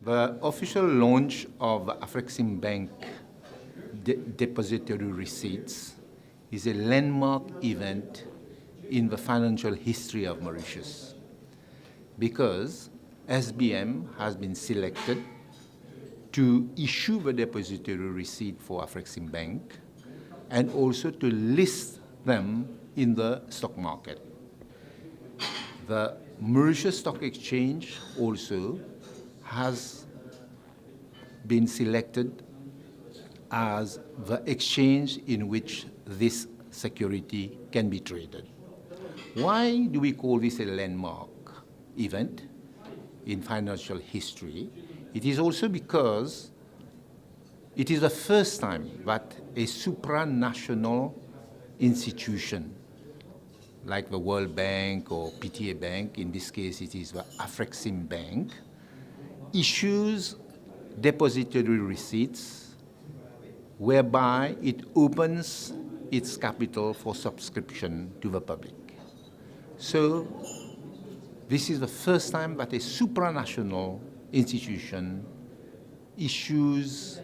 The official launch of Afreximbank Depository Receipts is a landmark event in the financial history of Mauritius because SBM has been selected to issue the depository receipt for Afreximbank and also to list them in the stock market. The Mauritius Stock Exchange also has been selected as the exchange in which this security can be traded. Why do we call this a landmark event in financial history? It is also because it is the first time that a supranational institution like the World Bank or PTA Bank, in this case it is the Afreximbank, issues depository receipts whereby it opens its capital for subscription to the public. So this is the first time that a supranational institution issues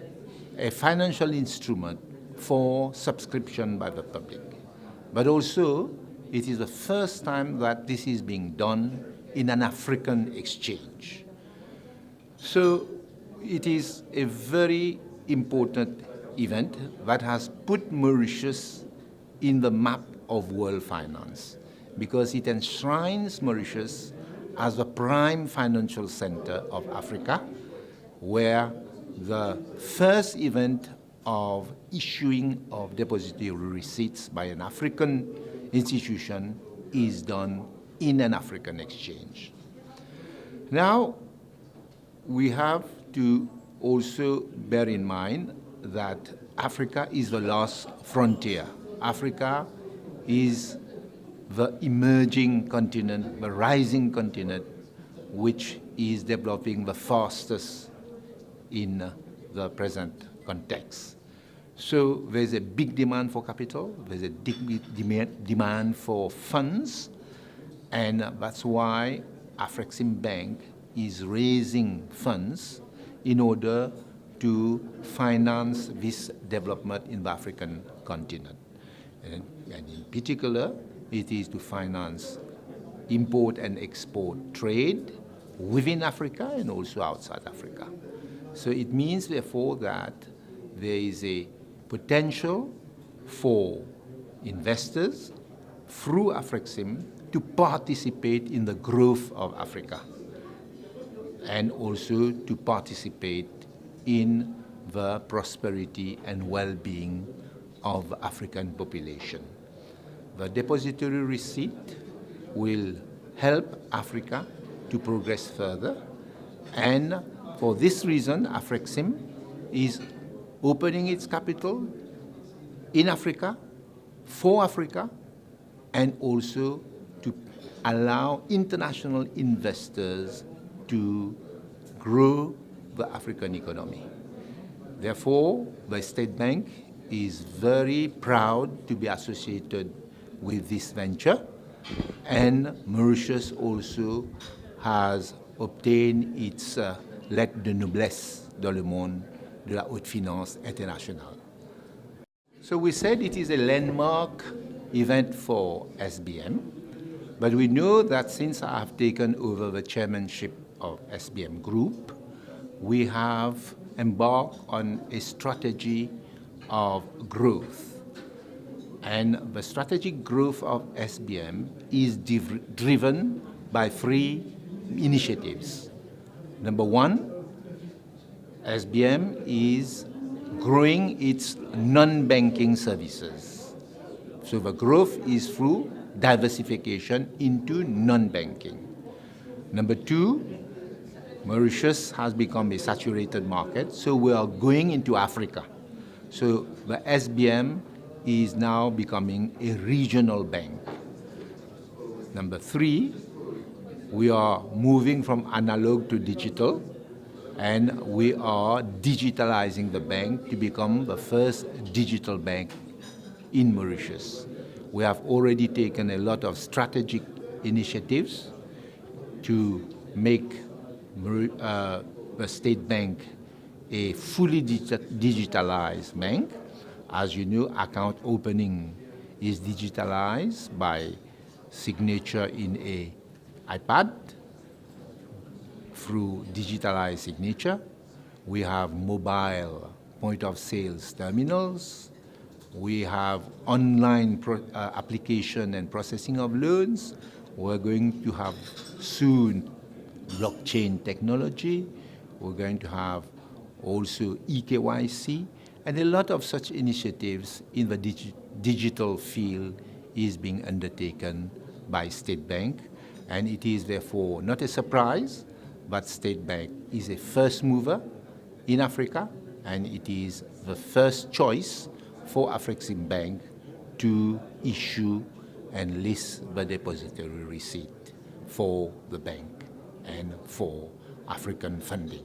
a financial instrument for subscription by the public. But also, it is the first time that this is being done in an African exchange. So it is a very important event that has put Mauritius in the map of world finance because it enshrines Mauritius as the prime financial center of Africa, where the first event of issuing of depository receipts by an African institution is done in an African exchange. Now, we have to also bear in mind that Africa is the last frontier. Africa is the emerging continent, the rising continent, which is developing the fastest in the present context. So there's a big demand for capital, there's a big demand for funds, and that's why Afreximbank is raising funds in order to finance this development in the African continent. And in particular, it is to finance import and export trade within Africa and also outside Africa. So it means, therefore, that there is a potential for investors through Afrexim to participate in the growth of Africa and also to participate in the prosperity and well-being of the African population. The depository receipt will help Africa to progress further, and for this reason, Afrexim is opening its capital in Africa, for Africa, and also to allow international investors to grow the African economy. Therefore, the State Bank is very proud to be associated with this venture, and Mauritius also has obtained its lettre de noblesse dans le monde de la haute finance internationale. So we said it is a landmark event for SBM, but we know that since I have taken over the chairmanship of SBM Group, we have embarked on a strategy of growth. And the strategic growth of SBM is driven by three initiatives. Number one, SBM is growing its non-banking services. So the growth is through diversification into non-banking. Number two, Mauritius has become a saturated market, so we are going into Africa. So the SBM is now becoming a regional bank. Number three, we are moving from analog to digital, and we are digitalizing the bank to become the first digital bank in Mauritius. We have already taken a lot of strategic initiatives to make the State Bank a fully digitalized bank. As you know, account opening is digitalized by signature in a iPad through digitalized signature. We have mobile point of sales terminals. We have online application and processing of loans. We're going to have soon blockchain technology. We're going to have also eKYC, and a lot of such initiatives in the digital field is being undertaken by State Bank, and it is therefore not a surprise, but State Bank is a first mover in Africa, and it is the first choice for Afreximbank to issue and list the depository receipt for the bank and for African funding.